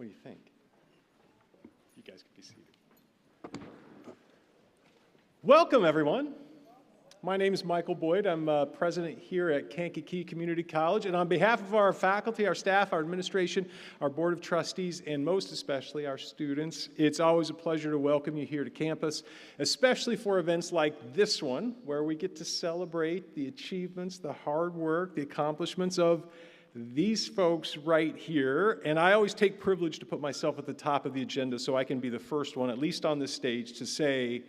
What do you think? You guys can be seated. Welcome, everyone. My name is Michael Boyd. I'm president here at Kankakee Community College, and on behalf of our faculty, our staff, our administration, our board of trustees, and most especially our students, it's always a pleasure to welcome you here to campus, especially for events like this one, where we get to celebrate the achievements, the hard work, the accomplishments of these folks right here. And I always take privilege to put myself at the top of the agenda so I can be the first one, at least on this stage, to say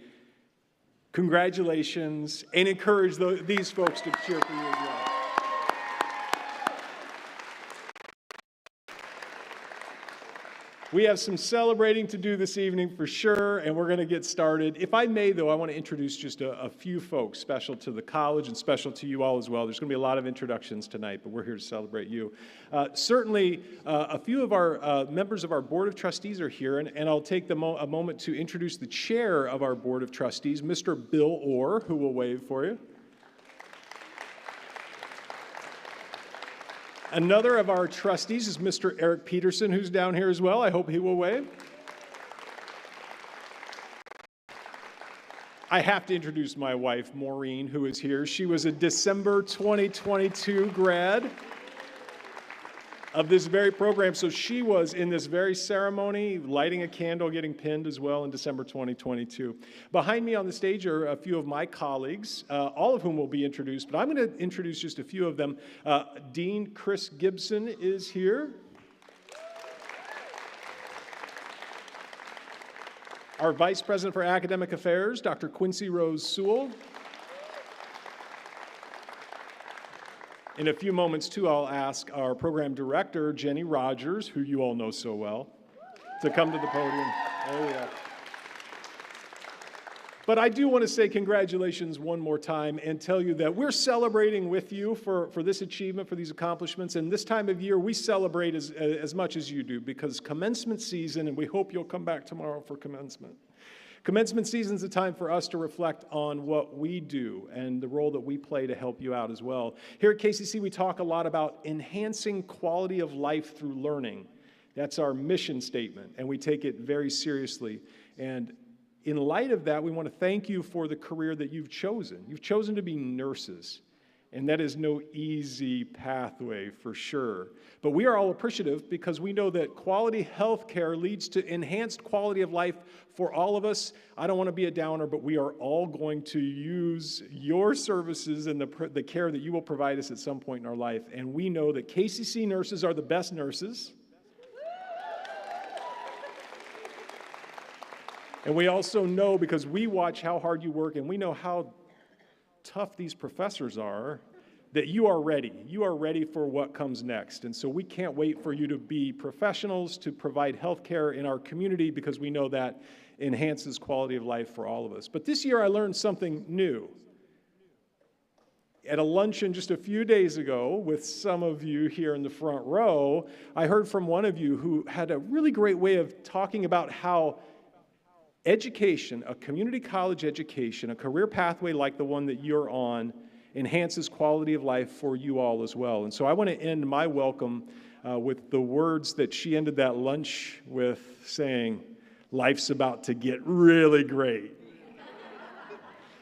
congratulations and encourage these folks to cheer for you as well. We have some celebrating to do this evening for sure, and we're going to get started. If I may, though, I want to introduce just a few folks special to the college and special to you all as well. There's going to be a lot of introductions tonight, but we're here to celebrate you. Certainly, a few of our members of our Board of Trustees are here, and I'll take a moment to introduce the chair of our Board of Trustees, Mr. Bill Orr, who will wave for you. Another of our trustees is Mr. Eric Peterson, who's down here as well. I hope he will wave. I have to introduce my wife, Maureen, who is here. She was a December 2022 grad of this very program, so she was in this very ceremony, lighting a candle, getting pinned as well in December 2022. Behind me on the stage are a few of my colleagues, all of whom will be introduced, but I'm going to introduce just a few of them. Dean Chris Gibson is here. Our Vice President for Academic Affairs, Dr. Quincy Rose Sewell. In a few moments, too, I'll ask our program director, Jenny Rogers, who you all know so well, to come to the podium. Oh, yeah. But I do want to say congratulations one more time and tell you that we're celebrating with you for this achievement, for these accomplishments. And this time of year, we celebrate as much as you do, because commencement season, and we hope you'll come back tomorrow for commencement. Commencement season is a time for us to reflect on what we do and the role that we play to help you out as well. Here at KCC, we talk a lot about enhancing quality of life through learning. That's our mission statement, and we take it very seriously. And in light of that, we want to thank you for the career that you've chosen. You've chosen to be nurses, and that is no easy pathway for sure. But we are all appreciative because we know that quality health care leads to enhanced quality of life for all of us. I don't want to be a downer, but we are all going to use your services and the care that you will provide us at some point in our life. And we know that KCC nurses are the best nurses. And we also know, because we watch how hard you work and we know how tough these professors are, that you are ready. You are ready for what comes next. And so we can't wait for you to be professionals, to provide health care in our community, because we know that enhances quality of life for all of us. But this year I learned something new. At a luncheon just a few days ago with some of you here in the front row, I heard from one of you who had a really great way of talking about how education, a community college education, a career pathway like the one that you're on, enhances quality of life for you all as well. And so I want to end my welcome with the words that she ended that lunch with, saying, "Life's about to get really great."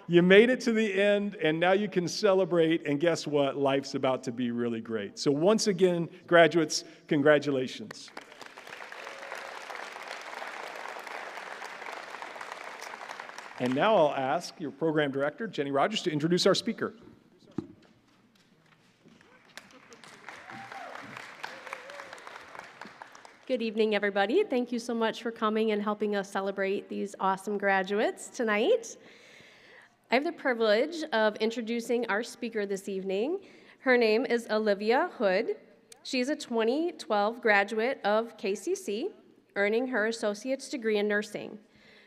You made it to the end, and now you can celebrate, and guess what? Life's about to be really great. So once again, graduates, congratulations. And now I'll ask your program director, Jenny Rogers, to introduce our speaker. Good evening, everybody. Thank you so much for coming and helping us celebrate these awesome graduates tonight. I have the privilege of introducing our speaker this evening. Her name is Olivia Hood. She's a 2012 graduate of KCC, earning her associate's degree in nursing.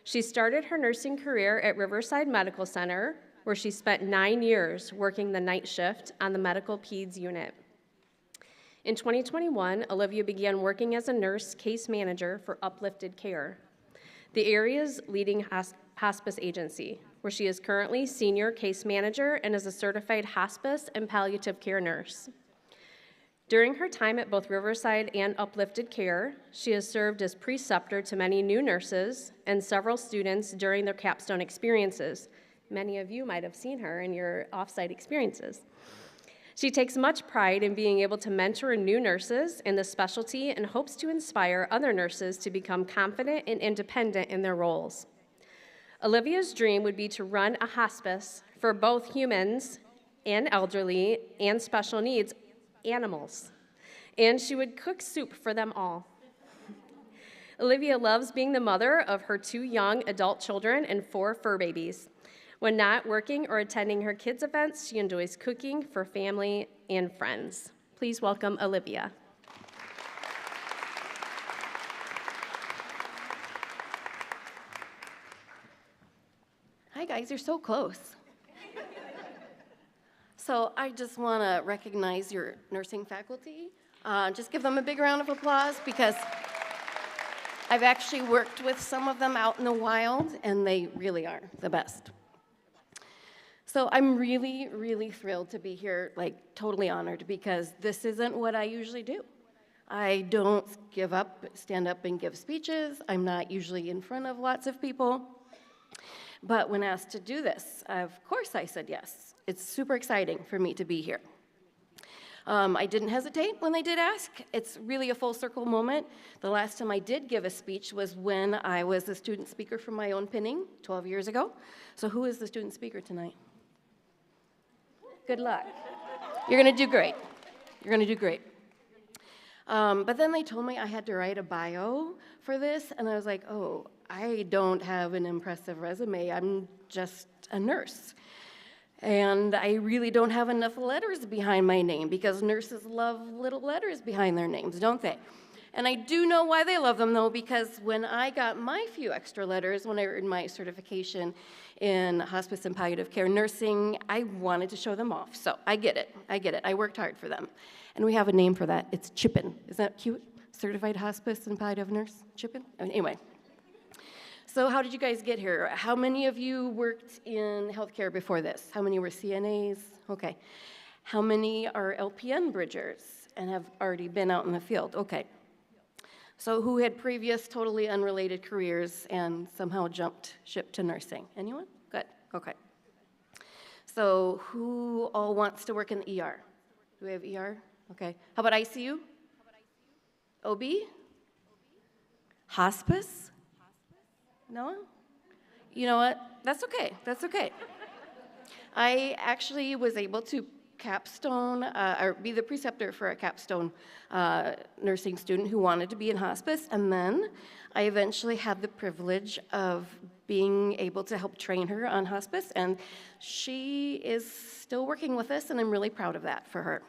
She started her nursing career at Riverside Medical Center, where she spent 9 years working the night shift on the medical peds unit. In 2021, Olivia began working as a nurse case manager for Uplifted Care, the area's leading hospice agency, where she is currently senior case manager and is a certified hospice and palliative care nurse. During her time at both Riverside and Uplifted Care, she has served as preceptor to many new nurses and several students during their capstone experiences. Many of you might have seen her in your off-site experiences. She takes much pride in being able to mentor new nurses in the specialty and hopes to inspire other nurses to become confident and independent in their roles. Olivia's dream would be to run a hospice for both humans and elderly and special needs animals, and she would cook soup for them all. Olivia loves being the mother of her 2 young adult children and 4 fur babies. When not working or attending her kids' events, she enjoys cooking for family and friends. Please welcome Olivia. Hi guys, you're so close. So I just want to recognize your nursing faculty. Just give them a big round of applause because I've actually worked with some of them out in the wild and they really are the best. So I'm really, really thrilled to be here, like totally honored, because this isn't what I usually do. I don't stand up and give speeches. I'm not usually in front of lots of people. But when asked to do this, of course I said yes. It's super exciting for me to be here. I didn't hesitate when they did ask. It's really a full circle moment. The last time I did give a speech was when I was a student speaker for my own pinning 12 years ago. So who is the student speaker tonight? Good luck. You're gonna do great. You're gonna do great. But then they told me I had to write a bio for this, and I was like, oh, I don't have an impressive resume. I'm just a nurse. And I really don't have enough letters behind my name because nurses love little letters behind their names, don't they? And I do know why they love them, though, because when I got my few extra letters when I earned my certification in hospice and palliative care nursing, I wanted to show them off. So I get it. I worked hard for them. And we have a name for that. It's CHIPIN. Isn't that cute? Certified Hospice and Palliative Nurse, CHIPIN? Anyway. So how did you guys get here? How many of you worked in healthcare before this? How many were CNAs? Okay. How many are LPN bridgers and have already been out in the field? Okay. So who had previous totally unrelated careers and somehow jumped ship to nursing? Anyone? Good. Okay. So who all wants to work in the ER? Do we have ER? Okay. How about ICU? OB? Hospice? No? You know what? That's okay. That's okay. I actually was able to capstone, or be the preceptor for a capstone nursing student who wanted to be in hospice, and then I eventually had the privilege of being able to help train her on hospice, and she is still working with us, and I'm really proud of that for her.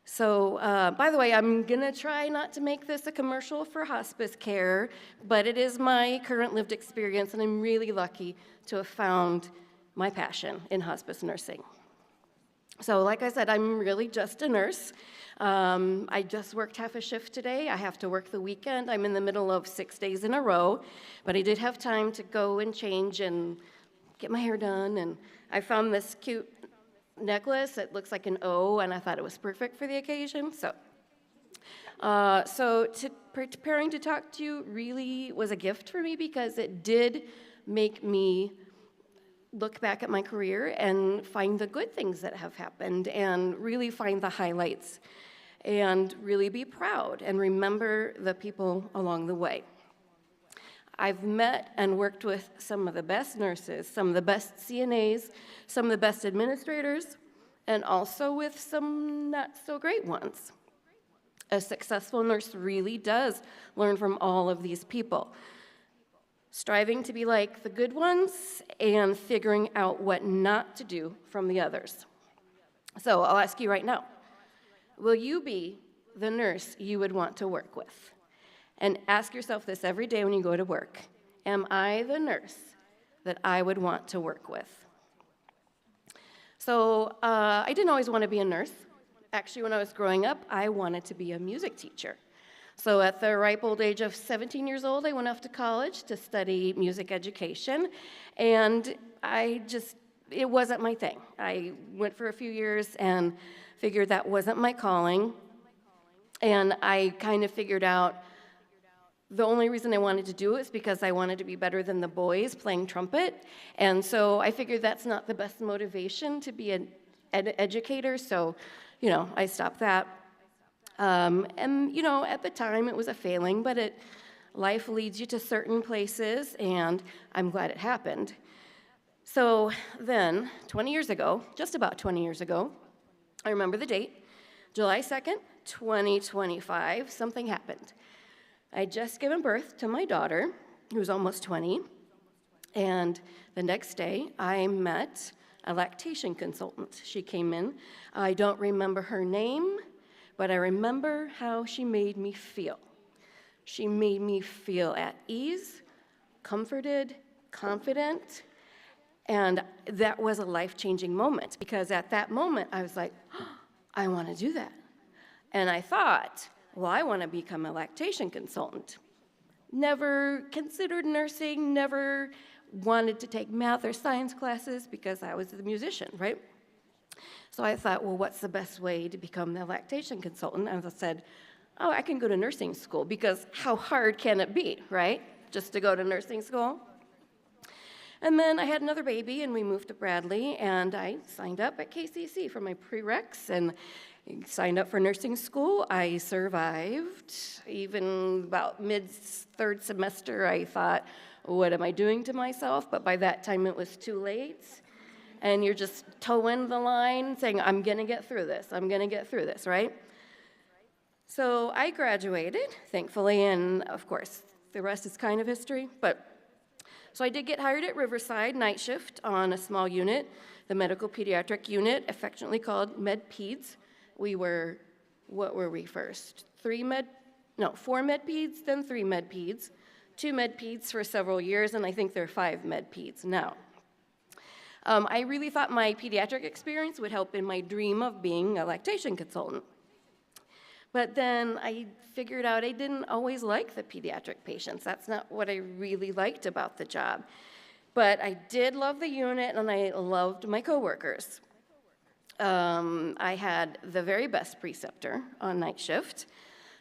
So, by the way, I'm gonna try not to make this a commercial for hospice care, but it is my current lived experience, and I'm really lucky to have found my passion in hospice nursing. So, like I said, I'm really just a nurse. I just worked half a shift today. I have to work the weekend. I'm in the middle of 6 days in a row, but I did have time to go and change and get my hair done, and I found this cute necklace. It looks like an O, and I thought it was perfect for the occasion. So preparing to talk to you really was a gift for me because it did make me look back at my career and find the good things that have happened and really find the highlights and really be proud and remember the people along the way. I've met and worked with some of the best nurses, some of the best CNAs, some of the best administrators, and also with some not so great ones. A successful nurse really does learn from all of these people, striving to be like the good ones and figuring out what not to do from the others. So I'll ask you right now, will you be the nurse you would want to work with? And ask yourself this every day when you go to work. Am I the nurse that I would want to work with? So I didn't always want to be a nurse. Actually, when I was growing up, I wanted to be a music teacher. So at the ripe old age of 17 years old, I went off to college to study music education. And I just it wasn't my thing. I went for a few years and figured that wasn't my calling. And I kind of figured out the only reason I wanted to do it is because I wanted to be better than the boys playing trumpet. And so I figured that's not the best motivation to be an educator. So, I stopped that. And, at the time it was a failing, but life leads you to certain places, and I'm glad it happened. So then, 20 years ago, just about 20 years ago, I remember the date, July 2nd, 2025, something happened. I'd just given birth to my daughter, who was almost 20, and the next day I met a lactation consultant. She came in. I don't remember her name, but I remember how she made me feel. She made me feel at ease, comforted, confident, and that was a life-changing moment, because at that moment I was like, oh, I want to do that. And I thought, well, I want to become a lactation consultant. Never considered nursing, never wanted to take math or science classes because I was a musician, right? So I thought, well, what's the best way to become the lactation consultant? And I said, oh, I can go to nursing school, because how hard can it be, right? Just to go to nursing school. And then I had another baby, and we moved to Bradley, and I signed up at KCC for my prereqs and signed up for nursing school. I survived. Even about mid-third semester, I thought, what am I doing to myself? But by that time, it was too late. And you're just towing the line, saying, I'm going to get through this. I'm going to get through this, right? So I graduated, thankfully, and of course, the rest is kind of history. So I did get hired at Riverside, night shift, on a small unit, the medical pediatric unit, affectionately called Med Peds. What were we first? 4 Med Peds, then 3 Med Peds, 2 Med Peds for several years, and I think there are 5 Med Peds now. I really thought my pediatric experience would help in my dream of being a lactation consultant. But then I figured out I didn't always like the pediatric patients. That's not what I really liked about the job. But I did love the unit, and I loved my coworkers. I had the very best preceptor on night shift.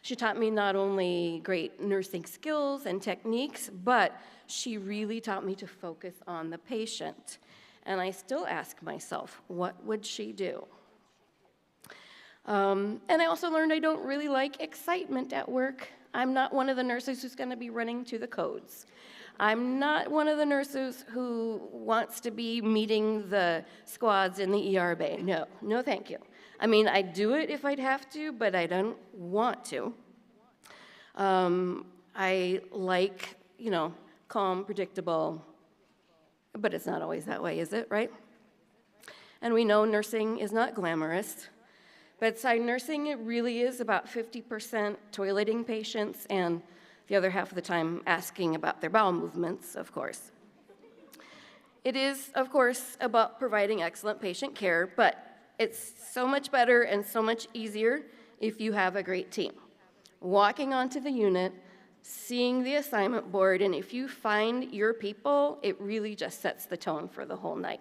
She taught me not only great nursing skills and techniques, but she really taught me to focus on the patient. And I still ask myself, what would she do? And I also learned I don't really like excitement at work. I'm not one of the nurses who's going to be running to the codes. I'm not one of the nurses who wants to be meeting the squads in the ER bay. No, thank you. I mean, I'd do it if I'd have to, but I don't want to. I like, calm, predictable, but it's not always that way, is it, right? And we know nursing is not glamorous. Bedside nursing, it really is about 50% toileting patients and the other half of the time asking about their bowel movements, of course. It is, of course, about providing excellent patient care, but it's so much better and so much easier if you have a great team. Walking onto the unit, seeing the assignment board, and if you find your people, it really just sets the tone for the whole night.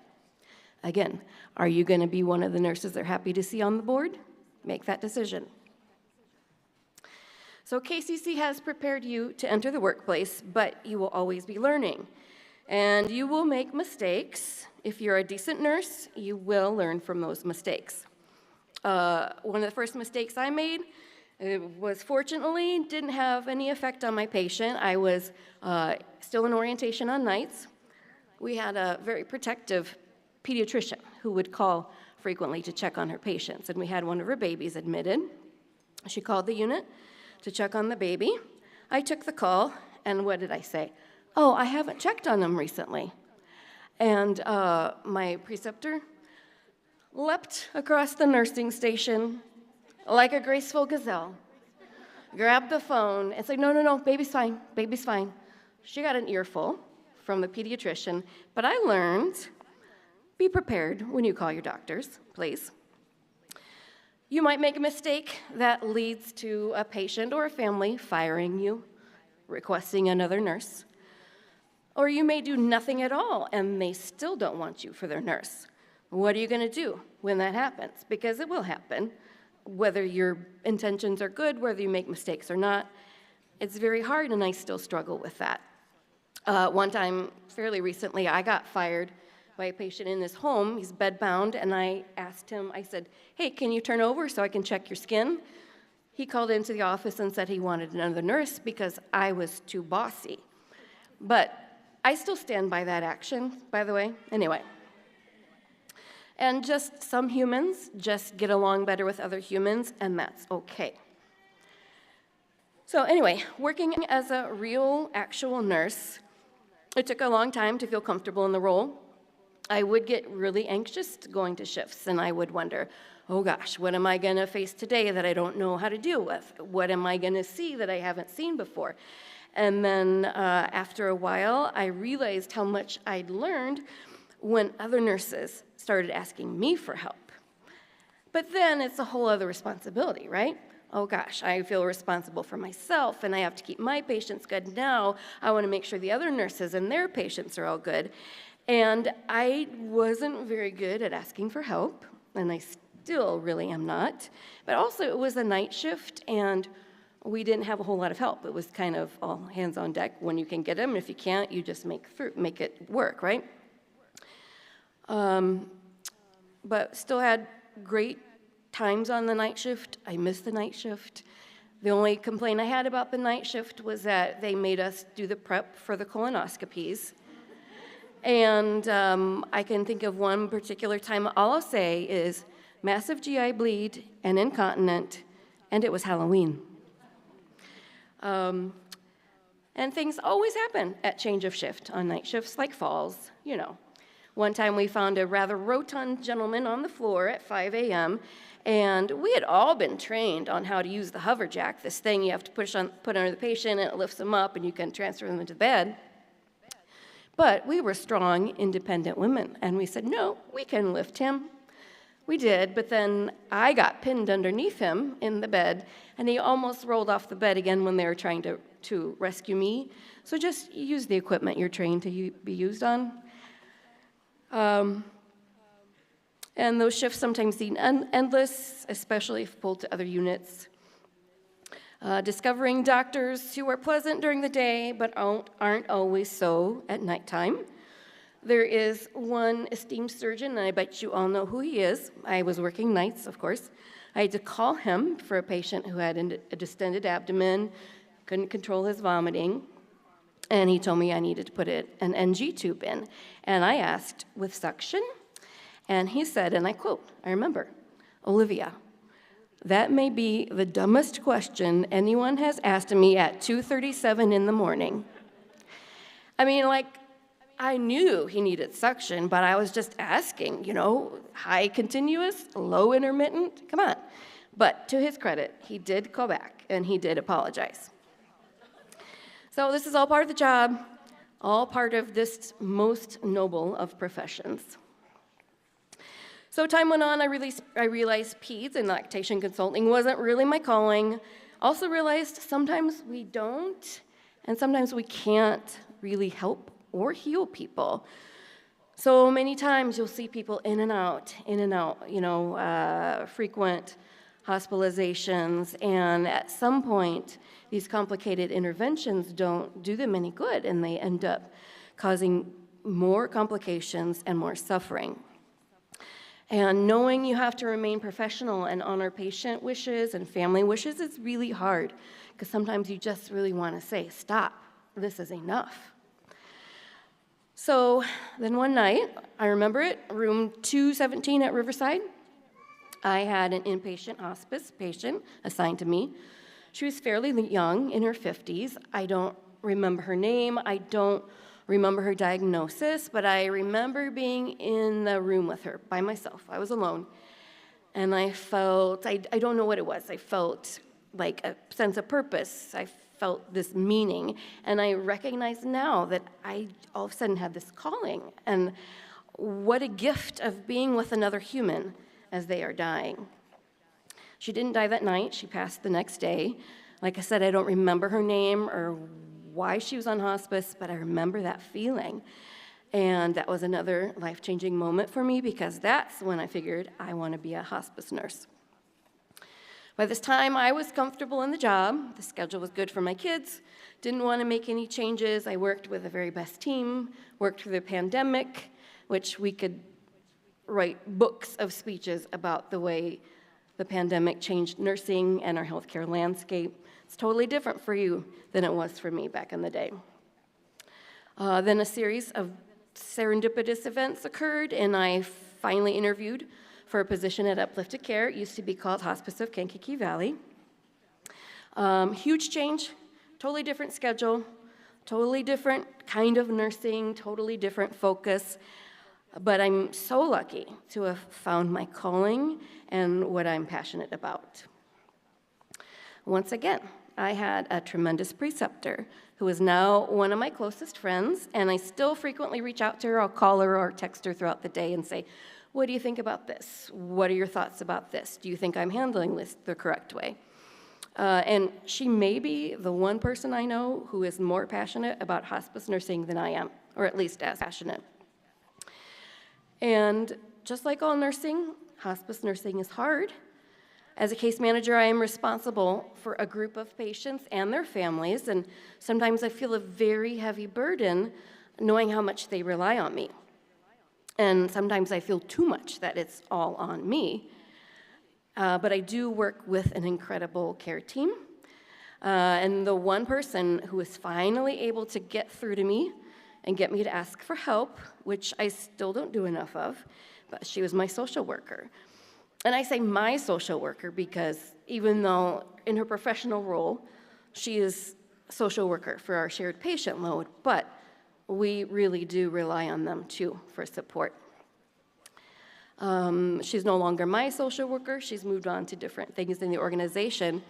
Again, are you going to be one of the nurses they're happy to see on the board? Make that decision. So KCC has prepared you to enter the workplace, but you will always be learning. And you will make mistakes. If you're a decent nurse, you will learn from those mistakes. One of the first mistakes I made was fortunately didn't have any effect on my patient. I was still in orientation on nights. We had a very protective pediatrician who would call frequently to check on her patients, and we had one of her babies admitted. She called the unit to check on the baby. I took the call, and what did I say? Oh, I haven't checked on him recently. And my preceptor leapt across the nursing station like a graceful gazelle, grabbed the phone, and said, no, baby's fine, baby's fine. She got an earful from the pediatrician, but I learned, be prepared when you call your doctors, please. You might make a mistake that leads to a patient or a family firing you, requesting another nurse, Or you may do nothing at all, and they still don't want you for their nurse. What are you going to do when that happens? Because it will happen, whether your intentions are good, whether you make mistakes or not. It's very hard, and I still struggle with that. One time, fairly recently, I got fired by a patient in his home. He's bedbound, and I asked him, I said, hey, can you turn over so I can check your skin? He called into the office and said he wanted another nurse because I was too bossy. But I still stand by that action, by the way. Anyway. And just some humans just get along better with other humans, and that's okay. So anyway, working as a real, actual nurse, it took a long time to feel comfortable in the role. I would get really anxious going to shifts, and I would wonder, oh gosh, what am I going to face today that I don't know how to deal with? What am I going to see that I haven't seen before? And then after a while, I realized how much I'd learned when other nurses started asking me for help. But then it's a whole other responsibility, right? Oh gosh, I feel responsible for myself, and I have to keep my patients good. Now I want to make sure the other nurses and their patients are all good. And I wasn't very good at asking for help, and I still really am not. But also it was a night shift, and we didn't have a whole lot of help. It was kind of all hands on deck when you can get them. If you can't, you just make it work, right? But still had great times on the night shift. I missed the night shift. The only complaint I had about the night shift was that they made us do the prep for the colonoscopies. And I can think of one particular time. All I'll say is massive GI bleed and incontinent, and it was Halloween. And things always happen at change of shift on night shifts, like falls, you know. One time we found a rather rotund gentleman on the floor at 5 a.m., and we had all been trained on how to use the hover jack, this thing you have to put under the patient, and it lifts them up, and you can transfer them into bed. But we were strong, independent women, and we said, no, we can lift him. We did, but then I got pinned underneath him in the bed, and he almost rolled off the bed again when they were trying to rescue me. So just use the equipment you're trained to be used on. And those shifts sometimes seem endless, especially if pulled to other units. Discovering doctors who are pleasant during the day but aren't always so at nighttime. There is one esteemed surgeon, and I bet you all know who he is. I was working nights, of course. I had to call him for a patient who had a distended abdomen, couldn't control his vomiting, and he told me I needed to put an NG tube in. And I asked, with suction? And he said, and I quote, I remember, Olivia, that may be the dumbest question anyone has asked me at 2:37 in the morning. I mean, like, I knew he needed suction, but I was just asking, you know, high continuous, low intermittent, come on. But to his credit, he did call back, and he did apologize. So this is all part of the job, all part of this most noble of professions. So time went on, I realized peds and lactation consulting wasn't really my calling. Also realized sometimes we don't, and sometimes we can't really help or heal people. So many times you'll see people in and out, you know, frequent hospitalizations, and at some point, these complicated interventions don't do them any good, and they end up causing more complications and more suffering. And knowing you have to remain professional and honor patient wishes and family wishes is really hard, because sometimes you just really want to say, stop, this is enough. So then one night, I remember it, room 217 at Riverside, I had an inpatient hospice patient assigned to me. She was fairly young, in her 50s. I don't remember her name. I don't remember her diagnosis, but I remember being in the room with her by myself. I was alone. And I felt, I don't know what it was. I felt like a sense of purpose. I felt this meaning. And I recognize now that I all of a sudden had this calling. And what a gift of being with another human as they are dying. She didn't die that night. She passed the next day. Like I said, I don't remember her name or why she was on hospice, but I remember that feeling. And that was another life-changing moment for me because that's when I figured I want to be a hospice nurse. By this time, I was comfortable in the job. The schedule was good for my kids. Didn't want to make any changes. I worked with the very best team, worked through the pandemic, which we could write books of speeches about the way the pandemic changed nursing and our healthcare landscape. It's totally different for you than it was for me back in the day. Then a series of serendipitous events occurred, and I finally interviewed for a position at Uplifted Care. It used to be called Hospice of Kankakee Valley. Huge change, totally different schedule, totally different kind of nursing, totally different focus. But I'm so lucky to have found my calling and what I'm passionate about. Once again, I had a tremendous preceptor who is now one of my closest friends, and I still frequently reach out to her. I'll call her or text her throughout the day and say, what do you think about this? What are your thoughts about this? Do you think I'm handling this the correct way? And she may be the one person I know who is more passionate about hospice nursing than I am, or at least as passionate. And just like all nursing, hospice nursing is hard. As a case manager, I am responsible for a group of patients and their families, and sometimes I feel a very heavy burden knowing how much they rely on me. And sometimes I feel too much that it's all on me. But I do work with an incredible care team. And the one person who was finally able to get through to me and get me to ask for help, which I still don't do enough of, but she was my social worker. And I say my social worker because even though in her professional role, she is a social worker for our shared patient load, but we really do rely on them too for support. She's no longer my social worker. She's moved on to different things in the organization,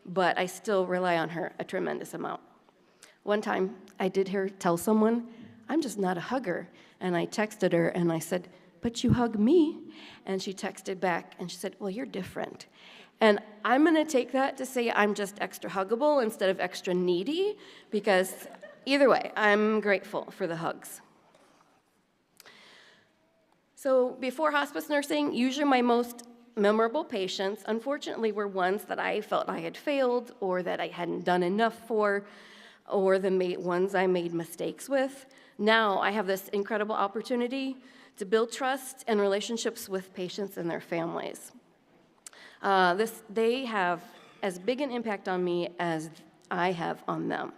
but I still rely on her a tremendous amount. One time, I did hear her tell someone, I'm just not a hugger. And I texted her and I said, but you hug me. And she texted back and she said, well, you're different. And I'm gonna take that to say I'm just extra huggable instead of extra needy, because either way, I'm grateful for the hugs. So before hospice nursing, usually my most memorable patients, unfortunately, were ones that I felt I had failed or that I hadn't done enough for, or the ones I made mistakes with. Now I have this incredible opportunity to build trust and relationships with patients and their families. They have as big an impact on me as I have on them.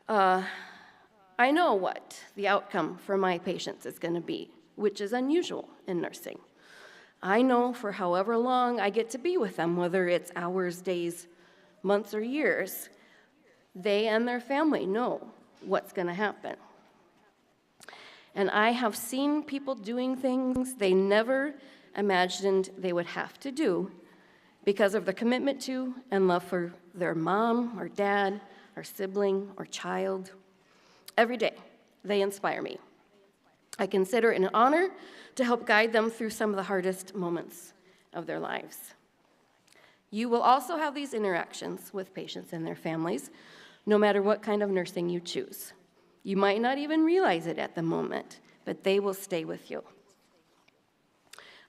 I know what the outcome for my patients is going to be, which is unusual in nursing. I know for however long I get to be with them, whether it's hours, days, months, or years, they and their family know what's going to happen. And I have seen people doing things they never imagined they would have to do because of their commitment to and love for their mom or dad or sibling or child. Every day, they inspire me. I consider it an honor to help guide them through some of the hardest moments of their lives. You will also have these interactions with patients and their families, no matter what kind of nursing you choose. You might not even realize it at the moment, but they will stay with you.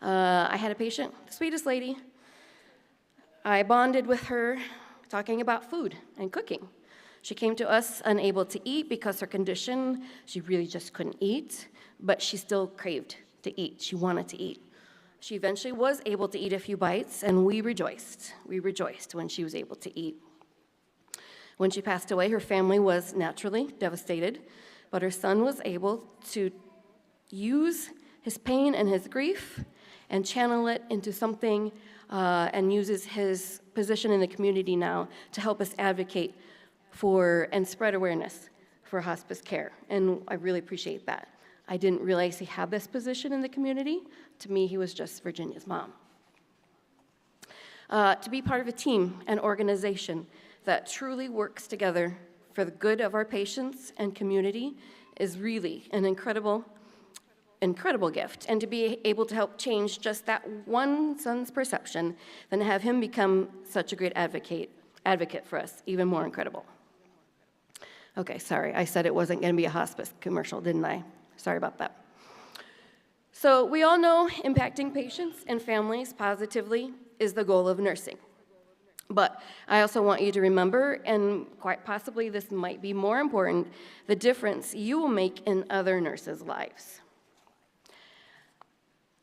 I had a patient, the sweetest lady. I bonded with her talking about food and cooking. She came to us unable to eat because her condition, she really just couldn't eat, but she still craved to eat. She wanted to eat. She eventually was able to eat a few bites, and we rejoiced. We rejoiced when she was able to eat. When she passed away, her family was naturally devastated, but her son was able to use his pain and his grief and channel it into something and uses his position in the community now to help us advocate for and spread awareness for hospice care. And I really appreciate that. I didn't realize he had this position in the community. To me, he was just Virginia's mom. To be part of a team, an organization that truly works together for the good of our patients and community is really an incredible gift. And to be able to help change just that one son's perception, then have him become such a great advocate for us, even more incredible. Okay, sorry, I said it wasn't going to be a hospice commercial, didn't I? Sorry about that. So we all know impacting patients and families positively is the goal of nursing. But I also want you to remember, and quite possibly this might be more important, the difference you will make in other nurses' lives.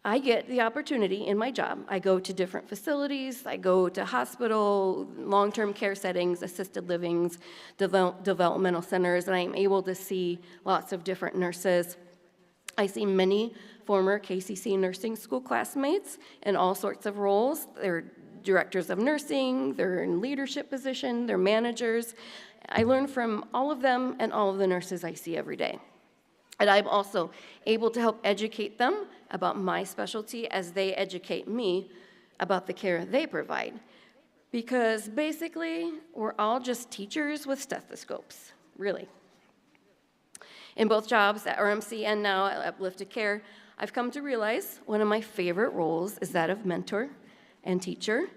I get the opportunity in my job. I go to different facilities. I go to hospital, long-term care settings, assisted livings, developmental centers, and I'm able to see lots of different nurses. I see many former KCC nursing school classmates in all sorts of roles. They're directors of nursing, they're in leadership position, they're managers. I learn from all of them and all of the nurses I see every day. And I'm also able to help educate them about my specialty as they educate me about the care they provide. Because basically, we're all just teachers with stethoscopes, really. In both jobs at RMC and now at Uplifted Care, I've come to realize one of my favorite roles is that of mentor and teacher.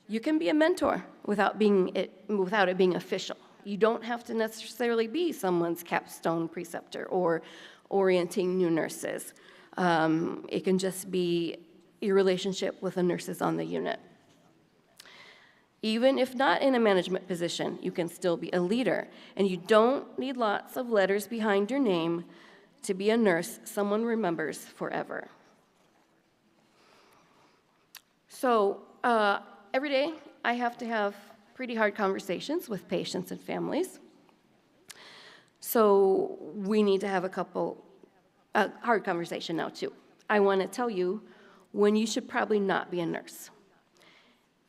You can be a mentor without it being official. You don't have to necessarily be someone's capstone preceptor or orienting new nurses. It can just be your relationship with the nurses on the unit. Even if not in a management position, you can still be a leader, and you don't need lots of letters behind your name to be a nurse someone remembers forever. So every day, I have to have pretty hard conversations with patients and families. So we need to have a hard conversation now too. I want to tell you when you should probably not be a nurse.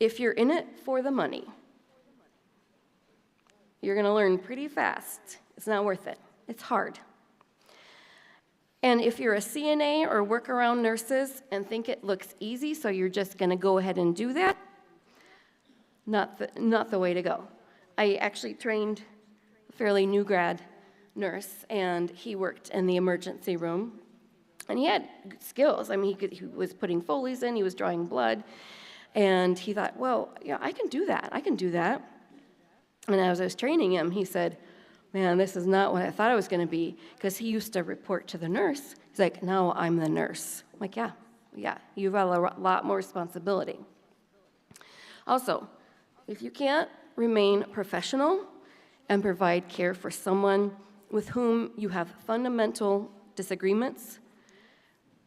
If you're in it for the money, you're going to learn pretty fast. It's not worth it. It's hard. And if you're a CNA or work around nurses and think it looks easy, so you're just going to go ahead and do that, not the way to go. I actually trained a fairly new grad nurse, and he worked in the emergency room, and he had skills. I mean, he was putting Foleys in, he was drawing blood, and he thought, well, yeah, I can do that. And as I was training him, he said, man, this is not what I thought I was going to be, because he used to report to the nurse. He's like, now I'm the nurse. I'm like, yeah, you've got a lot more responsibility. Also, if you can't remain professional and provide care for someone with whom you have fundamental disagreements,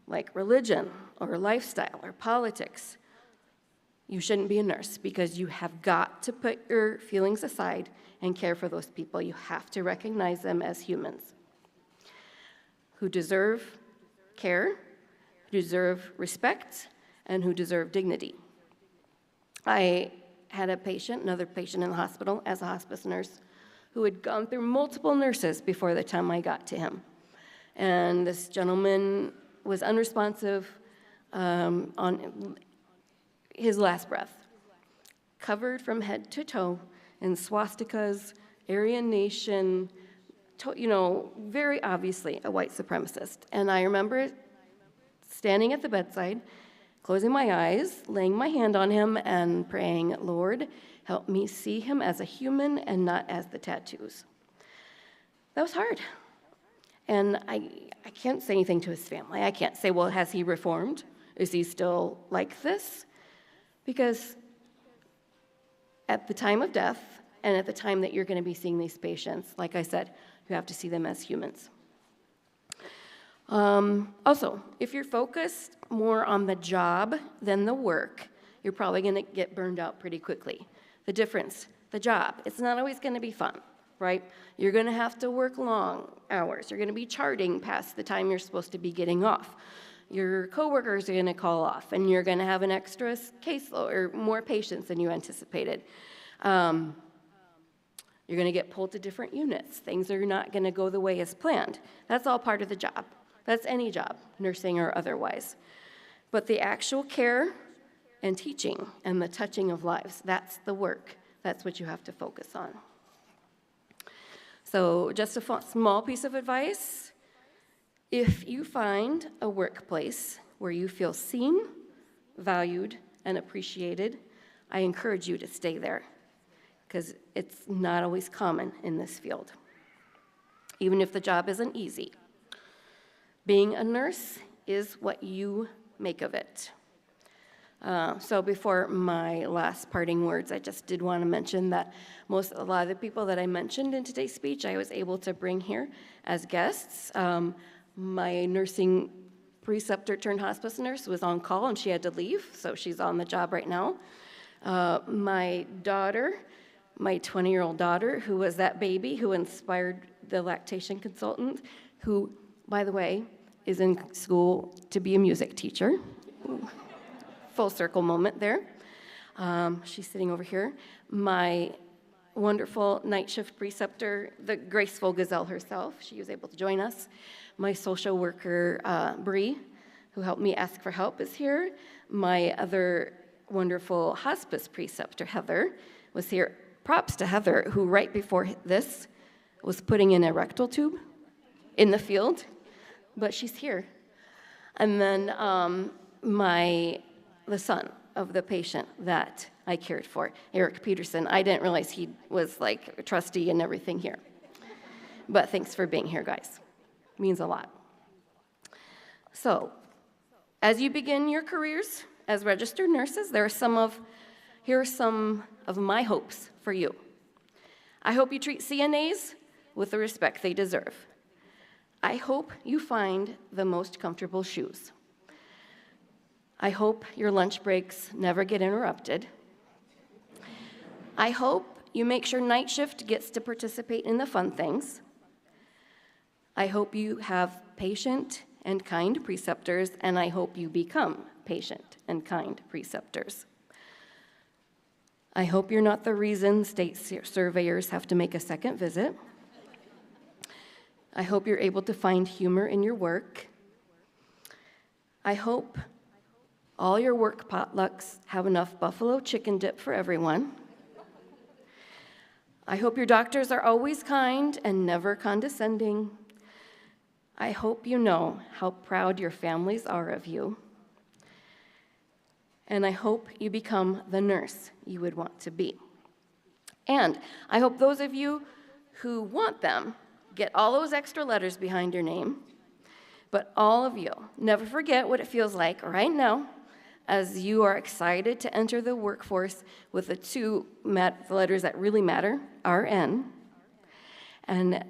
like religion or lifestyle or politics, you shouldn't be a nurse, because you have got to put your feelings aside and care for those people. You have to recognize them as humans who deserve care, who deserve respect, and who deserve dignity. I had another patient in the hospital as a hospice nurse, who had gone through multiple nurses before the time I got to him. And this gentleman was unresponsive on his last breath, covered from head to toe in swastikas, Aryan Nation, very obviously a white supremacist. And I remember standing at the bedside, closing my eyes, laying my hand on him, and praying, Lord, help me see him as a human and not as the tattoos. That was hard. And I can't say anything to his family. I can't say, well, has he reformed? Is he still like this? Because at the time of death and at the time that you're going to be seeing these patients, like I said, you have to see them as humans. Also, if you're focused more on the job than the work, you're probably going to get burned out pretty quickly. The difference, the job, it's not always going to be fun, right? You're going to have to work long hours. You're going to be charting past the time you're supposed to be getting off. Your coworkers are going to call off, and you're going to have an extra caseload or more patients than you anticipated. You're going to get pulled to different units. Things are not going to go the way as planned. That's all part of the job. That's any job, nursing or otherwise. But the actual care and teaching and the touching of lives, that's the work. That's what you have to focus on. So just a small piece of advice. If you find a workplace where you feel seen, valued, and appreciated, I encourage you to stay there, because it's not always common in this field. even if the job isn't easy. Being a nurse is what you make of it. So before my last parting words, I just did want to mention that a lot of the people that I mentioned in today's speech, I was able to bring here as guests. My nursing preceptor turned hospice nurse was on call and she had to leave, so she's on the job right now. My daughter, my 20-year-old daughter, who was that baby who inspired the lactation consultant, who, by the way, is in school to be a music teacher. Full circle moment there. She's sitting over here. My wonderful night shift preceptor, the graceful gazelle herself, she was able to join us. My social worker, Bree, who helped me ask for help, is here. My other wonderful hospice preceptor, Heather, was here. Props to Heather, who right before this was putting in a rectal tube in the field, but she's here. And then the son of the patient that I cared for, Eric Peterson. I didn't realize he was like a trustee and everything here. But thanks for being here, guys. It means a lot. So, as you begin your careers as registered nurses, here are some of my hopes for you. I hope you treat CNAs with the respect they deserve. I hope you find the most comfortable shoes. I hope your lunch breaks never get interrupted. I hope you make sure night shift gets to participate in the fun things. I hope you have patient and kind preceptors, and I hope you become patient and kind preceptors. I hope you're not the reason state surveyors have to make a second visit. I hope you're able to find humor in your work. I hope all your work potlucks have enough buffalo chicken dip for everyone. I hope your doctors are always kind and never condescending. I hope you know how proud your families are of you. And I hope you become the nurse you would want to be. And I hope those of you who want them get all those extra letters behind your name. But all of you, never forget what it feels like right now as you are excited to enter the workforce with the two letters that really matter, RN. And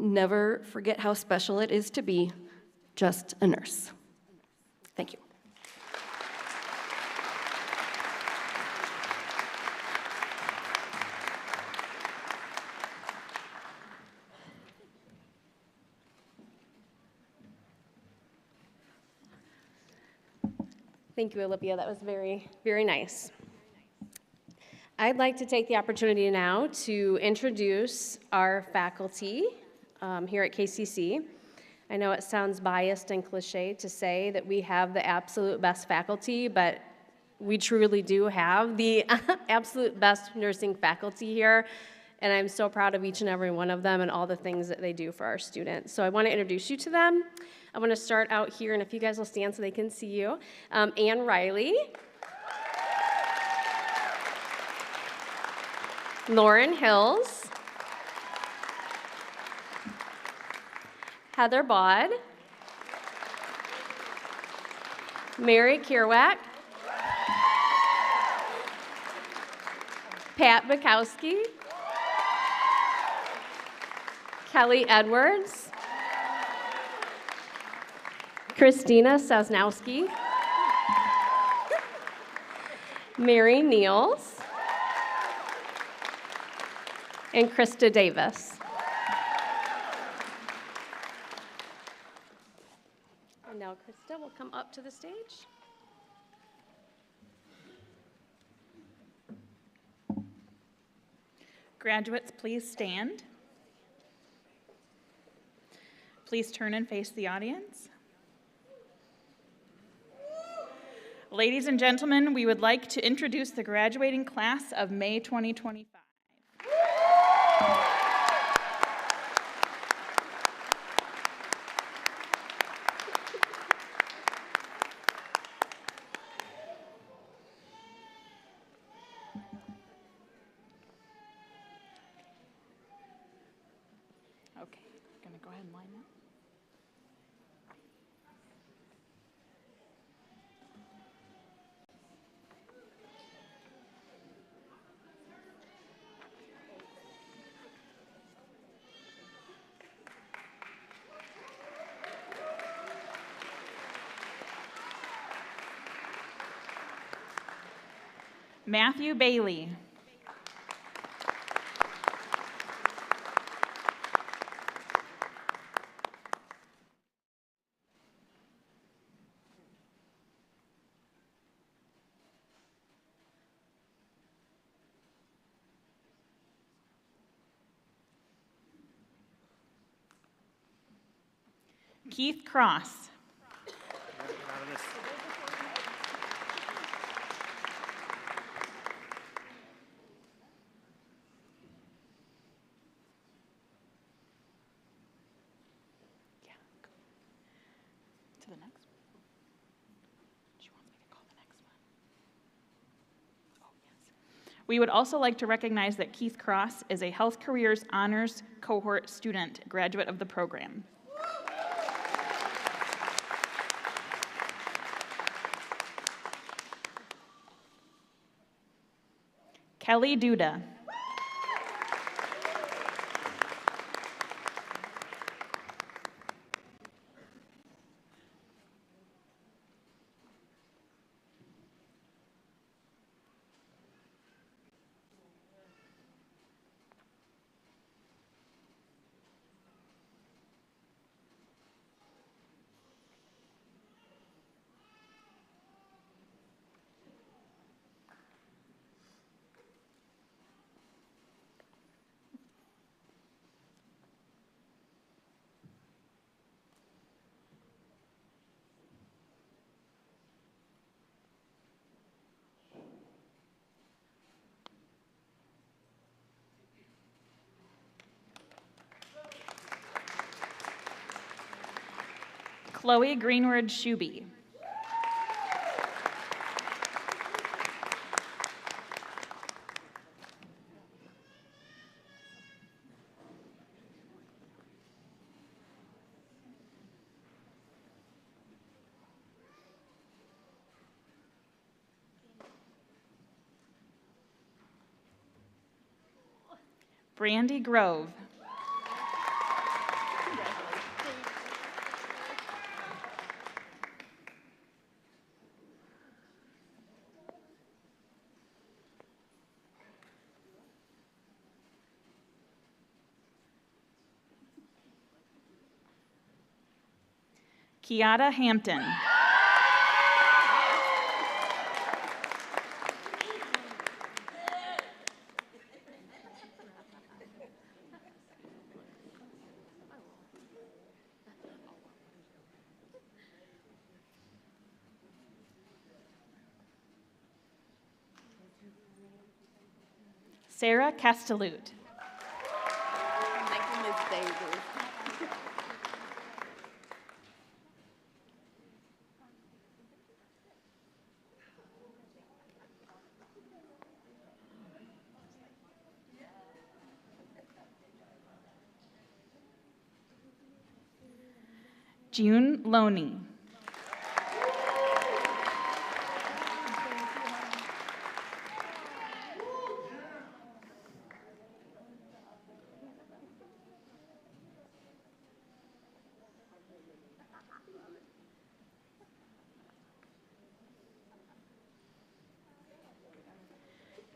never forget how special it is to be just a nurse. Thank you. Thank you, Olivia. That was very, very nice. I'd like to take the opportunity now to introduce our faculty here at KCC. I know it sounds biased and cliche to say that we have the absolute best faculty, but we truly do have the absolute best nursing faculty here, and I'm so proud of each and every one of them and all the things that they do for our students. So I want to introduce you to them. I want to start out here, and if you guys will stand so they can see you. Ann Riley. Lauren Hills. Heather Baud. Mary Kierwack. Pat Bukowski. Kelly Edwards. Christina Sosnowski. Mary Niels. And Krista Davis. And now Krista will come up to the stage. Graduates, please stand. Please turn and face the audience. Ladies and gentlemen, we would like to introduce the graduating class of May 2025. Okay, and line up. Matthew Bailey. Keith Cross. To the next one. She wants me to call the next one. Oh, yes. We would also like to recognize that Keith Cross is a Health Careers Honors Cohort student, graduate of the program. Kelly Duda. Chloe Greenwood Shuby. Brandy Grove. Kiata Hampton. Sarah Castellute. June Loney.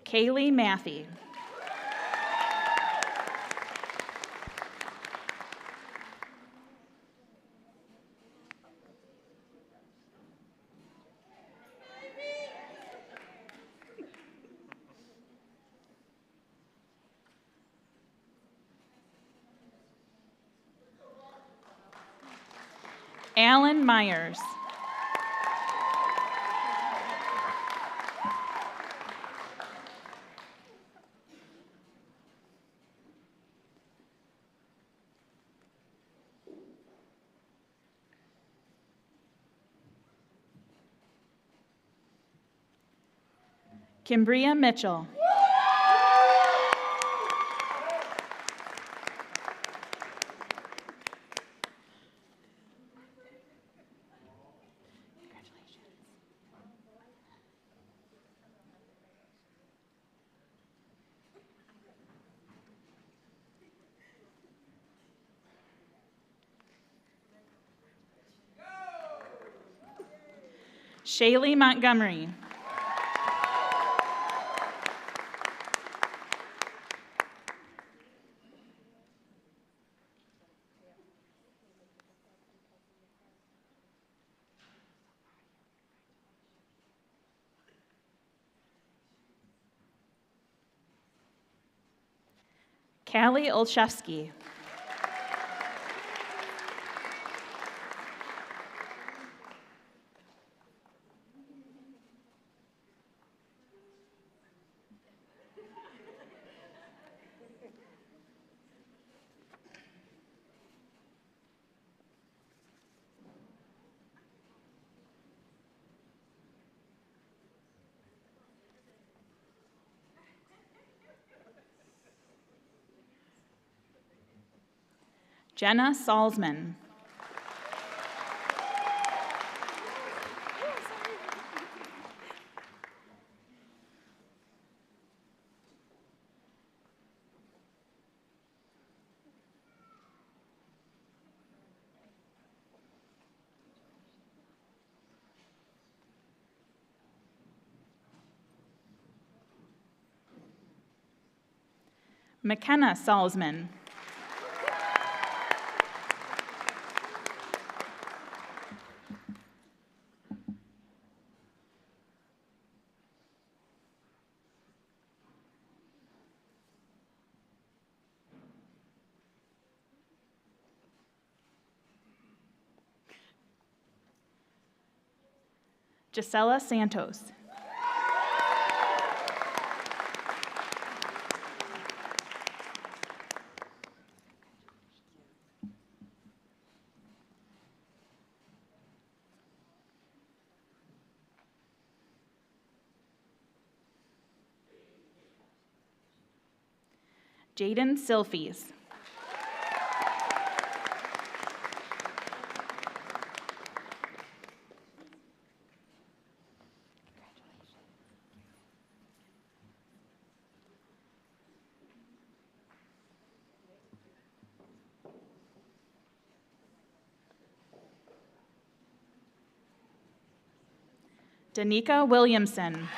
Kaylee Matthew. Alan Myers. Kimbria Mitchell. Shaylee Montgomery. Callie Olszewski. Jenna Salzman. McKenna Salzman. Gisela Santos. Jaden Silfies. Danica Williamson.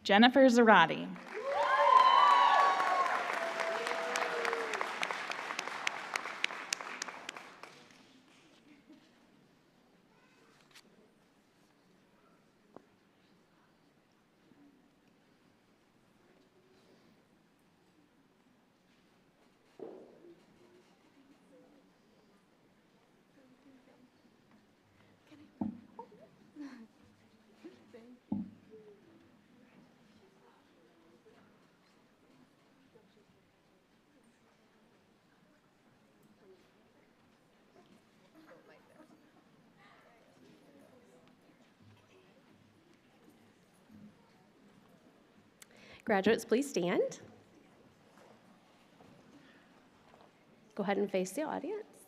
Jennifer Zarati. Graduates, please stand. Go ahead and face the audience.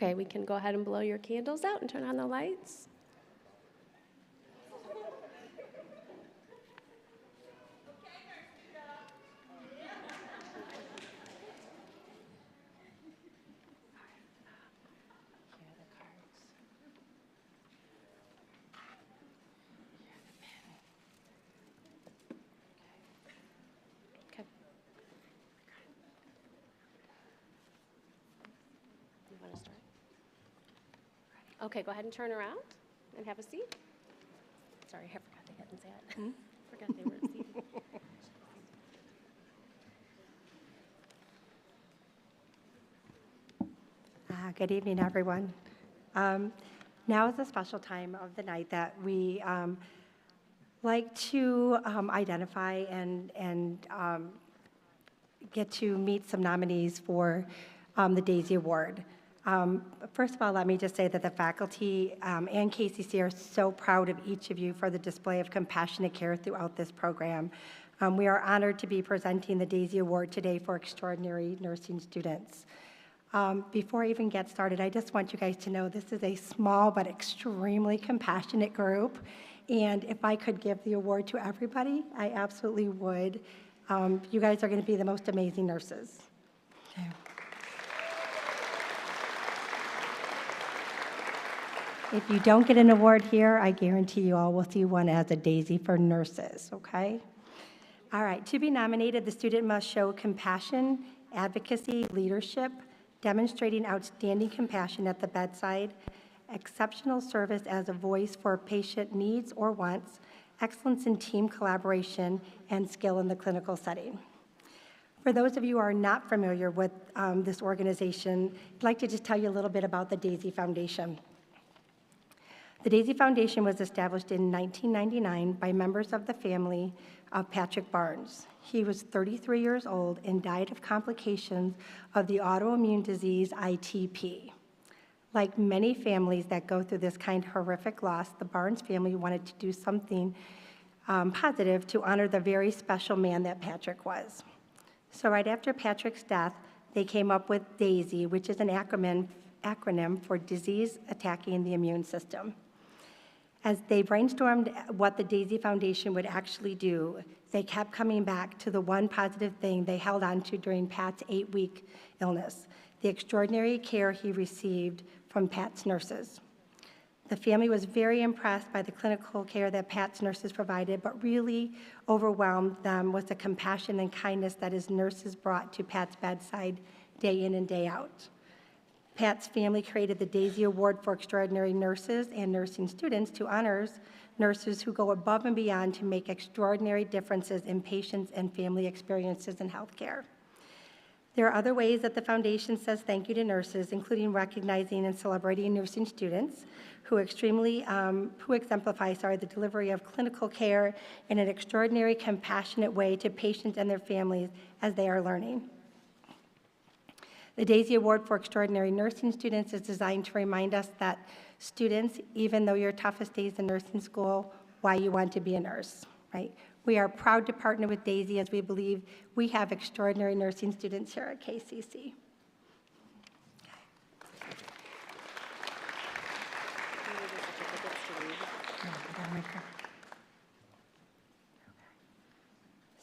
Okay, we can go ahead and blow your candles out and turn on the lights. Okay. You want to start? Okay, go ahead and turn around and have a seat. Sorry, I forgot they hadn't sat. Forgot they weren't seated. Good evening, everyone. Now is a special time of the night that we like to identify and get to meet some nominees for the Daisy Award. First of all, let me just say that the faculty and KCC are so proud of each of you for the display of compassionate care throughout this program. We are honored to be presenting the Daisy Award today for extraordinary nursing students. Before I even get started, I just want you guys to know this is a small but extremely compassionate group, and if I could give the award to everybody, I absolutely would. You guys are going to be the most amazing nurses. Okay. If you don't get an award here, I guarantee you all will see one as a Daisy for nurses, okay? All right, to be nominated, the student must show compassion, advocacy, leadership, demonstrating outstanding compassion at the bedside, exceptional service as a voice for patient needs or wants, excellence in team collaboration, and skill in the clinical setting. For those of you who are not familiar with this organization, I'd like to just tell you a little bit about the Daisy Foundation. The Daisy Foundation was established in 1999 by members of the family of Patrick Barnes. He was 33 years old and died of complications of the autoimmune disease ITP. Like many families that go through this kind of horrific loss, the Barnes family wanted to do something positive to honor the very special man that Patrick was. So right after Patrick's death, they came up with DAISY, which is an acronym for Disease Attacking the Immune System. As they brainstormed what the Daisy Foundation would actually do, they kept coming back to the one positive thing they held on to during Pat's 8-week illness, the extraordinary care he received from Pat's nurses. The family was very impressed by the clinical care that Pat's nurses provided, but really overwhelmed them with the compassion and kindness that his nurses brought to Pat's bedside day in and day out. Pat's family created the Daisy Award for Extraordinary Nurses and Nursing Students to honor nurses who go above and beyond to make extraordinary differences in patients' and family experiences in healthcare. There are other ways that the foundation says thank you to nurses, including recognizing and celebrating nursing students who exemplify the delivery of clinical care in an extraordinary, compassionate way to patients and their families as they are learning. The Daisy Award for Extraordinary Nursing Students is designed to remind us that students, even though your toughest days in nursing school, why you want to be a nurse, right? We are proud to partner with Daisy as we believe we have extraordinary nursing students here at KCC.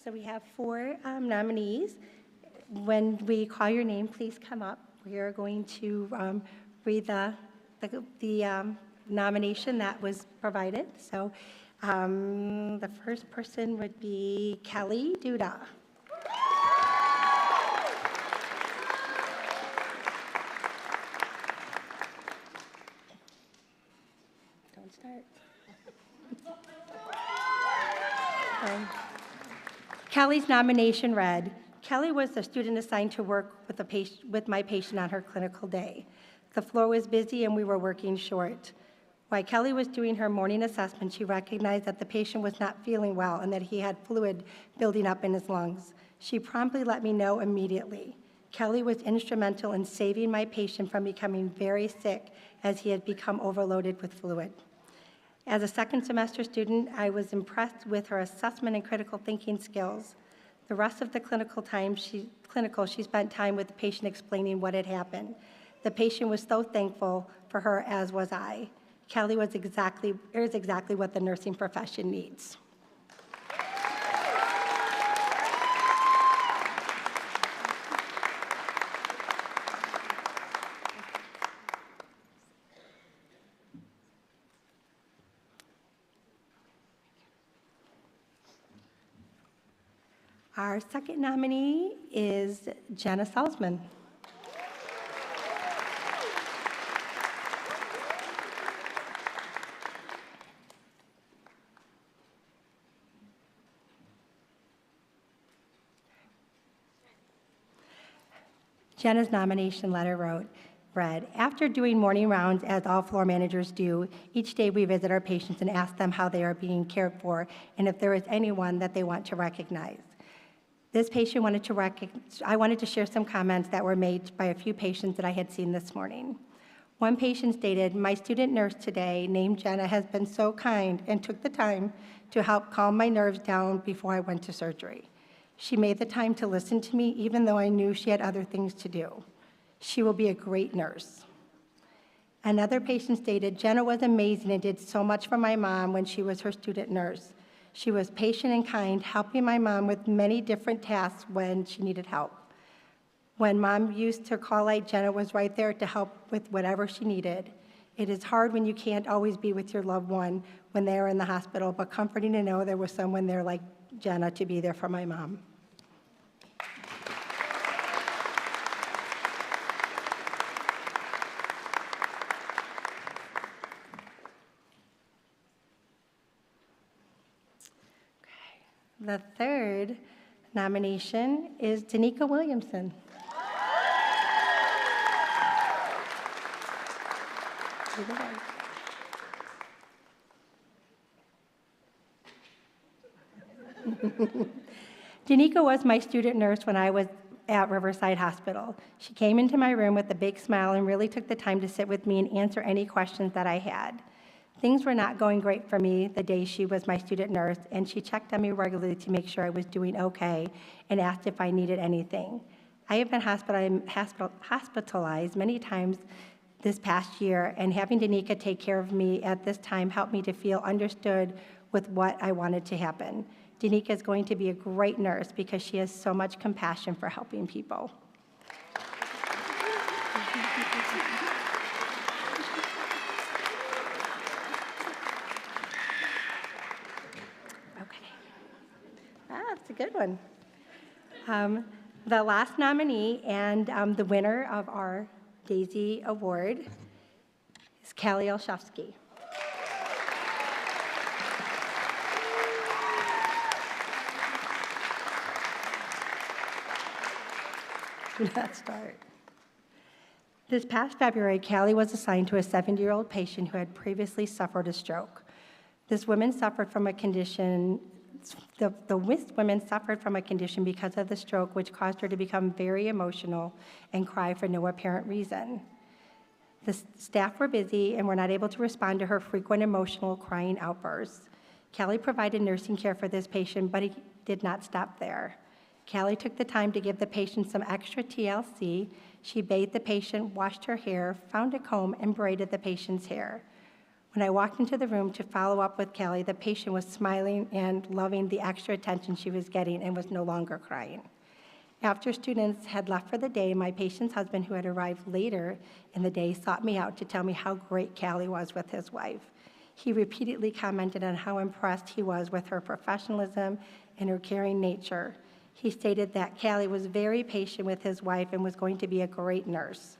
So we have 4 nominees. When we call your name, please come up. We are going to read the nomination that was provided. So the first person would be Kelly Duda. Don't start. Kelly's nomination read, Kelly was the student assigned to work with my patient on her clinical day. The floor was busy and we were working short. While Kelly was doing her morning assessment, she recognized that the patient was not feeling well and that he had fluid building up in his lungs. She promptly let me know immediately. Kelly was instrumental in saving my patient from becoming very sick as he had become overloaded with fluid. As a second semester student, I was impressed with her assessment and critical thinking skills. The rest of the clinical, she spent time with the patient explaining what had happened. The patient was so thankful for her, as was I. Kelly is exactly what the nursing profession needs. Our second nominee is Jenna Salzman. Jenna's nomination letter read, after doing morning rounds, as all floor managers do, each day we visit our patients and ask them how they are being cared for and if there is anyone that they want to recognize. This patient I wanted to share some comments that were made by a few patients that I had seen this morning. One patient stated, my student nurse today, named Jenna, has been so kind and took the time to help calm my nerves down before I went to surgery. She made the time to listen to me even though I knew she had other things to do. She will be a great nurse. Another patient stated, Jenna was amazing and did so much for my mom when she was her student nurse. She was patient and kind, helping my mom with many different tasks when she needed help. When mom used her call light, Jenna was right there to help with whatever she needed. It is hard when you can't always be with your loved one when they are in the hospital, but comforting to know there was someone there like Jenna to be there for my mom. The third nomination is Danica Williamson. Danica was my student nurse when I was at Riverside Hospital. She came into my room with a big smile and really took the time to sit with me and answer any questions that I had. Things were not going great for me the day she was my student nurse, and she checked on me regularly to make sure I was doing okay and asked if I needed anything. I have been hospitalized many times this past year, and having Danica take care of me at this time helped me to feel understood with what I wanted to happen. Danica is going to be a great nurse because she has so much compassion for helping people. That's a good one. The last nominee and the winner of our Daisy Award is Callie Olszewski. Let's start. This past February, Callie was assigned to a 70-year-old patient who had previously suffered a stroke. This woman suffered from a condition women suffered from a condition because of the stroke, which caused her to become very emotional and cry for no apparent reason. The staff were busy and were not able to respond to her frequent emotional crying outbursts. Callie provided nursing care for this patient, but he did not stop there. Callie took the time to give the patient some extra TLC. She bathed the patient, washed her hair, found a comb, and braided the patient's hair. When I walked into the room to follow up with Callie, the patient was smiling and loving the extra attention she was getting and was no longer crying. After students had left for the day, my patient's husband, who had arrived later in the day, sought me out to tell me how great Callie was with his wife. He repeatedly commented on how impressed he was with her professionalism and her caring nature. He stated that Callie was very patient with his wife and was going to be a great nurse.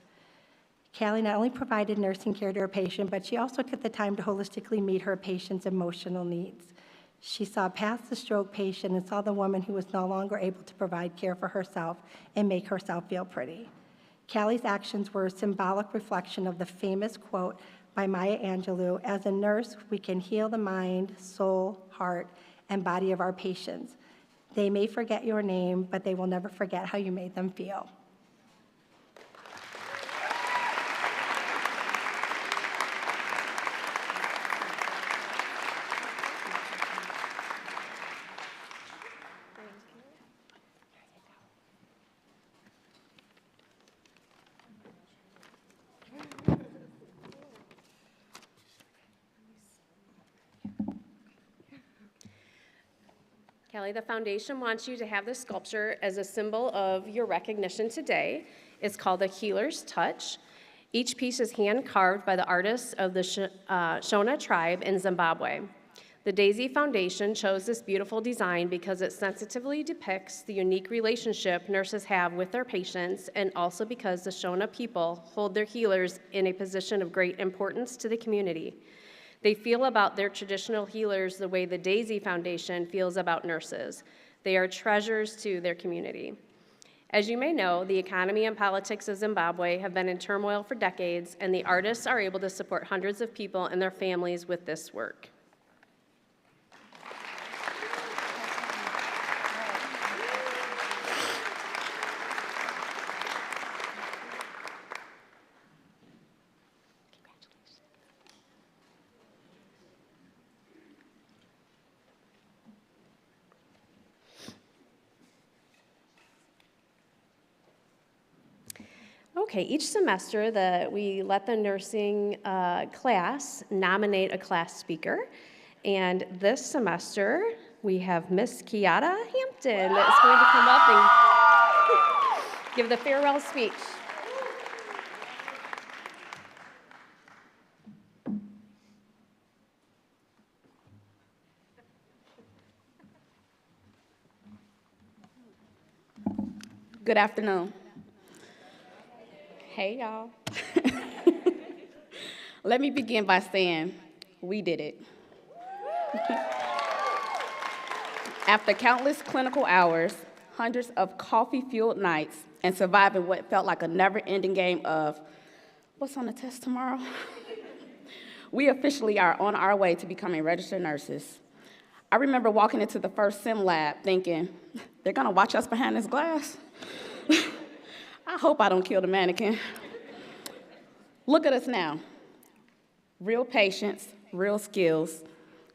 Callie not only provided nursing care to her patient, but she also took the time to holistically meet her patient's emotional needs. She saw past the stroke patient and saw the woman who was no longer able to provide care for herself and make herself feel pretty. Callie's actions were a symbolic reflection of the famous quote by Maya Angelou, "As a nurse, we can heal the mind, soul, heart, and body of our patients. They may forget your name, but they will never forget how you made them feel." Callie, the foundation wants you to have this sculpture as a symbol of your recognition today. It's called the Healer's Touch. Each piece is hand-carved by the artists of the Shona tribe in Zimbabwe. The Daisy Foundation chose this beautiful design because it sensitively depicts the unique relationship nurses have with their patients, and also because the Shona people hold their healers in a position of great importance to the community. They feel about their traditional healers the way the Daisy Foundation feels about nurses. They are treasures to their community. As you may know, the economy and politics of Zimbabwe have been in turmoil for decades, and the artists are able to support hundreds of people and their families with this work. Okay, each semester we let the nursing class nominate a class speaker. And this semester, we have Miss Kiata Hampton that's going to come up and give the farewell speech. Good afternoon. Hey, y'all. Let me begin by saying, we did it. After countless clinical hours, hundreds of coffee-fueled nights, and surviving what felt like a never-ending game of, what's on the test tomorrow? We officially are on our way to becoming registered nurses. I remember walking into the first sim lab thinking, they're gonna watch us behind this glass? I hope I don't kill the mannequin. Look at us now. Real patience, real skills,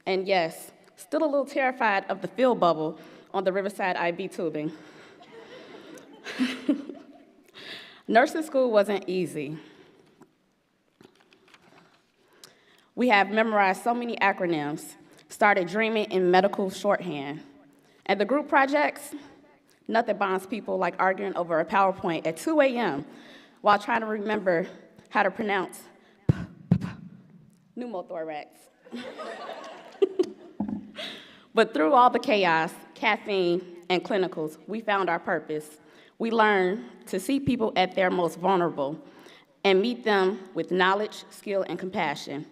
and yes, still a little terrified of the field bubble on the Riverside IV tubing. Nursing school wasn't easy. We have memorized so many acronyms, started dreaming in medical shorthand. And the group projects, nothing bonds people like arguing over a PowerPoint at 2 a.m. while trying to remember how to pronounce pneumothorax. But through all the chaos, caffeine, and clinicals, we found our purpose. We learned to see people at their most vulnerable and meet them with knowledge, skill, and compassion.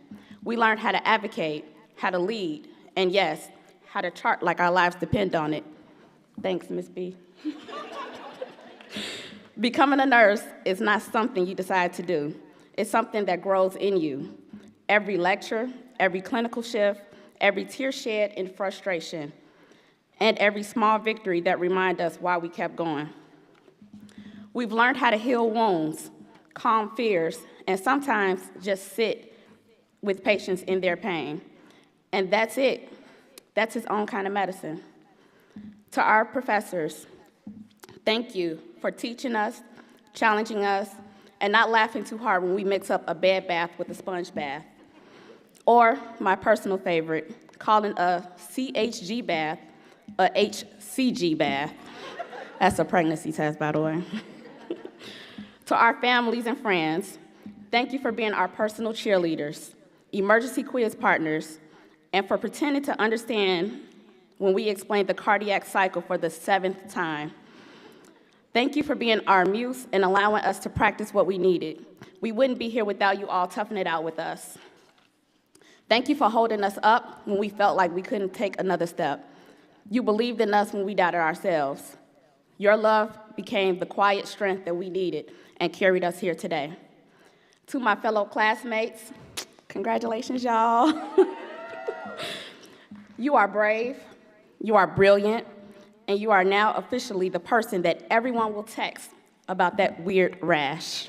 We learned how to advocate, how to lead, and yes, how to chart like our lives depend on it. Thanks, Ms. B. Becoming a nurse is not something you decide to do. It's something that grows in you. Every lecture, every clinical shift, every tear shed in frustration, and every small victory that reminds us why we kept going. We've learned how to heal wounds, calm fears, and sometimes just sit with patients in their pain. And that's it. That's its own kind of medicine. To our professors, thank you for teaching us, challenging us, and not laughing too hard when we mix up a bed bath with a sponge bath. Or, my personal favorite, calling a CHG bath a HCG bath. That's a pregnancy test, by the way. To our families and friends, thank you for being our personal cheerleaders, emergency quiz partners, and for pretending to understand when we explained the cardiac cycle for the 7th time. Thank you for being our muse and allowing us to practice what we needed. We wouldn't be here without you all toughing it out with us. Thank you for holding us up when we felt like we couldn't take another step. You believed in us when we doubted ourselves. Your love became the quiet strength that we needed and carried us here today. To my fellow classmates, congratulations, y'all. You are brave, you are brilliant, and you are now officially the person that everyone will text about that weird rash.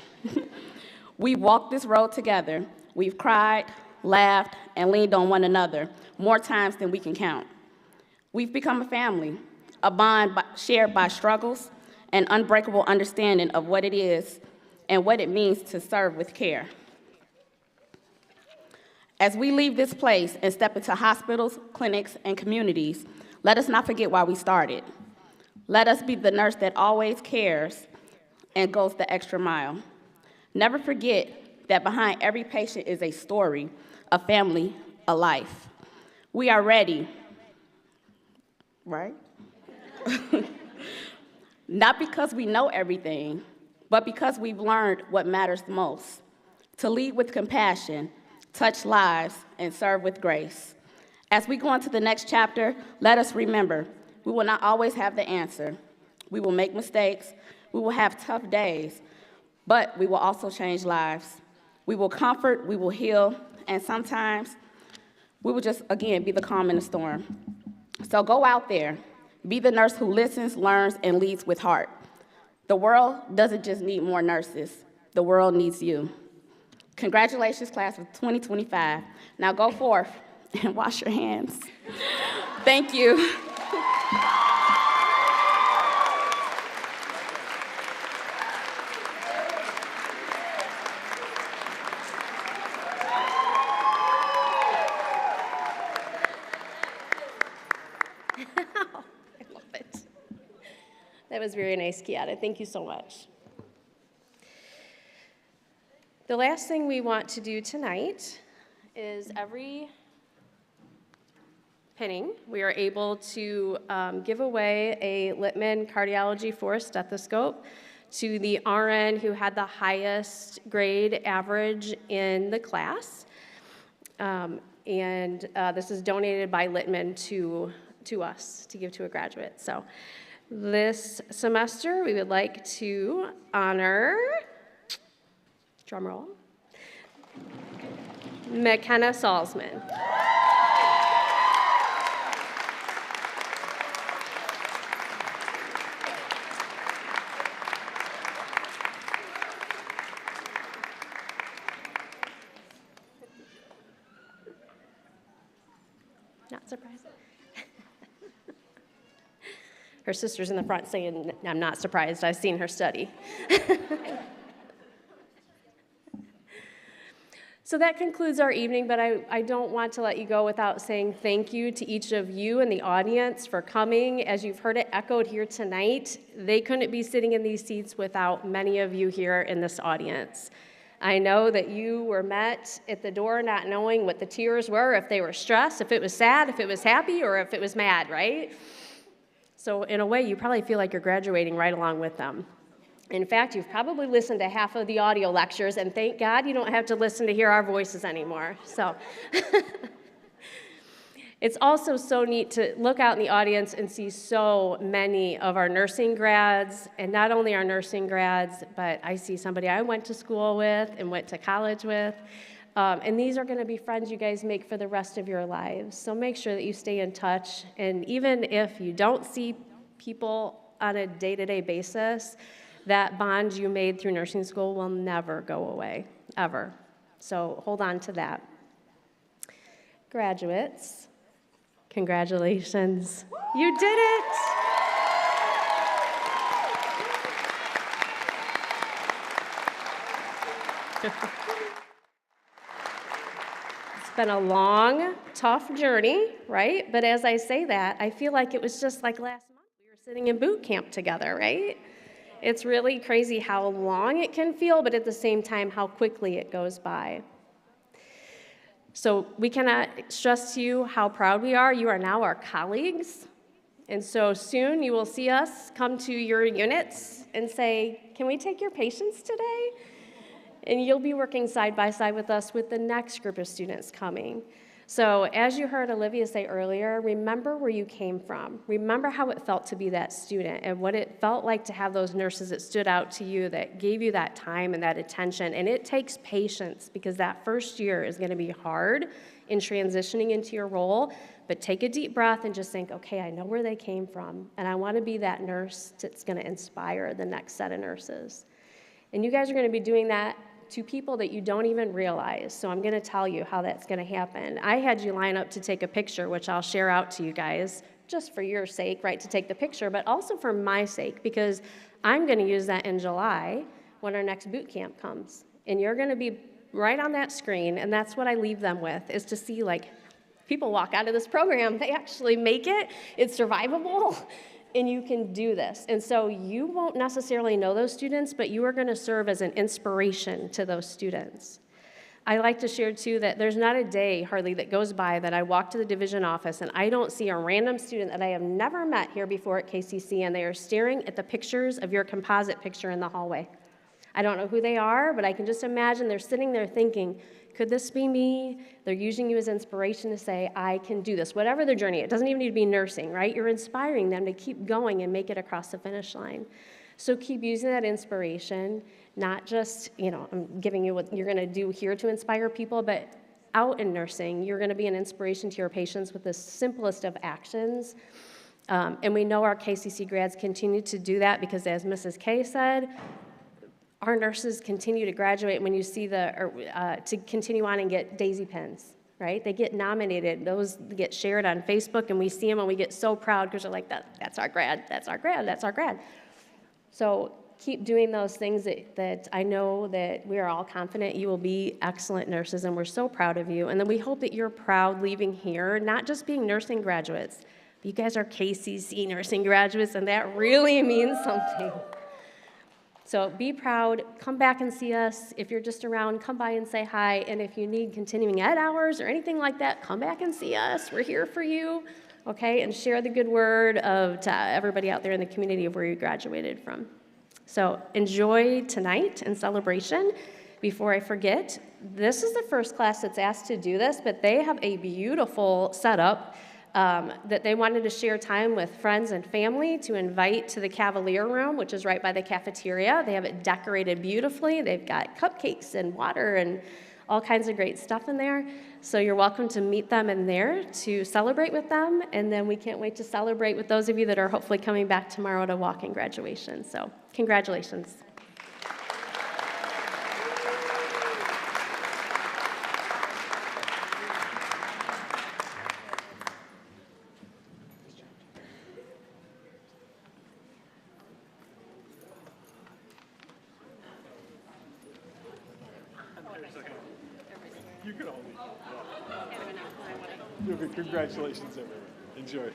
We've walked this road together. We've cried, laughed, and leaned on one another more times than we can count. We've become a family, a bond shared by struggles and unbreakable understanding of what it is and what it means to serve with care. As we leave this place and step into hospitals, clinics, and communities, Let us not forget why we started. Let us be the nurse that always cares and goes the extra mile. Never forget that behind every patient is a story, a family, a life. We are ready, right? Not because we know everything, but because we've learned what matters the most: to lead with compassion, touch lives, and serve with grace. As we go into the next chapter, let us remember, we will not always have the answer. We will make mistakes, we will have tough days, but we will also change lives. We will comfort, we will heal, and sometimes we will just, again, be the calm in the storm. So go out there, be the nurse who listens, learns, and leads with heart. The world doesn't just need more nurses, the world needs you. Congratulations, class of 2025. Now go forth and wash your hands. Thank you. I love it. That was very nice, Kiata. Thank you so much. The last thing we want to do tonight is every pinning, we are able to give away a Littman cardiology 4 stethoscope to the RN who had the highest grade average in the class. This is donated by Littman to us to give to a graduate. So this semester, we would like to honor, drum roll, McKenna Salzman. Not surprised. Her sister's in the front saying, I'm not surprised, I've seen her study. So that concludes our evening, but I don't want to let you go without saying thank you to each of you in the audience for coming. As you've heard it echoed here tonight, they couldn't be sitting in these seats without many of you here in this audience. I know that you were met at the door not knowing what the tears were, if they were stressed, if it was sad, if it was happy, or if it was mad, right? So in a way, you probably feel like you're graduating right along with them. In fact, you've probably listened to half of the audio lectures, and thank God you don't have to listen to hear our voices anymore. So it's also so neat to look out in the audience and see so many of our nursing grads, and not only our nursing grads, but I see somebody I went to school with and went to college with. And these are going to be friends you guys make for the rest of your lives. So make sure that you stay in touch. And even if you don't see people on a day-to-day basis, that bond you made through nursing school will never go away, ever. So hold on to that. Graduates, congratulations. You did it! It's been a long, tough journey, right? But as I say that, I feel like it was just like last month we were sitting in boot camp together, right? It's really crazy how long it can feel, but at the same time, how quickly it goes by. So we cannot stress to you how proud we are. You are now our colleagues. And so soon you will see us come to your units and say, can we take your patients today? And you'll be working side by side with us with the next group of students coming. So as you heard Olivia say earlier, remember where you came from. Remember how it felt to be that student and what it felt like to have those nurses that stood out to you, that gave you that time and that attention. And it takes patience because that first year is going to be hard in transitioning into your role. But take a deep breath and just think, okay, I know where they came from, and I want to be that nurse that's going to inspire the next set of nurses. And you guys are going to be doing that to people that you don't even realize. So I'm going to tell you how that's going to happen. I had you line up to take a picture, which I'll share out to you guys, just for your sake, right, to take the picture, but also for my sake, because I'm going to use that in July when our next boot camp comes. And you're going to be right on that screen, and that's what I leave them with, is to see, like, People walk out of this program, they actually make it, it's survivable, and you can do this. And so you won't necessarily know those students, but you are going to serve as an inspiration to those students. I like to share, too, that there's not a day, hardly, that goes by that I walk to the division office and I don't see a random student that I have never met here before at KCC, and they are staring at the pictures of your composite picture in the hallway. I don't know who they are, but I can just imagine they're sitting there thinking, could this be me? They're using you as inspiration to say, I can do this, whatever their journey. It doesn't even need to be nursing, right? You're inspiring them to keep going and make it across the finish line. So keep using that inspiration, not just, I'm giving you what you're going to do here to inspire people, but out in nursing, you're going to be an inspiration to your patients with the simplest of actions. And we know our KCC grads continue to do that because, as Mrs. K said, our nurses continue to graduate when you see to continue on and get daisy pins, right? They get nominated. Those get shared on Facebook, and we see them, and we get so proud because they're like, that's our grad, that's our grad, that's our grad. So keep doing those things that I know that we are all confident you will be excellent nurses, and we're so proud of you. And then we hope that you're proud leaving here, not just being nursing graduates, but you guys are KCC nursing graduates, and that really means something. So be proud, come back and see us. If you're just around, come by and say hi. And if you need continuing ed hours or anything like that, come back and see us. We're here for you, okay? And share the good word to everybody out there in the community of where you graduated from. So enjoy tonight and celebration. Before I forget, this is the first class that's asked to do this, but they have a beautiful setup that they wanted to share time with friends and family to invite to the Cavalier Room, which is right by the cafeteria. They have it decorated beautifully. They've got cupcakes and water and all kinds of great stuff in there. So you're welcome to meet them in there to celebrate with them. And then we can't wait to celebrate with those of you that are hopefully coming back tomorrow to walk in graduation. So congratulations. You can all leave. Congratulations, everyone. Enjoy.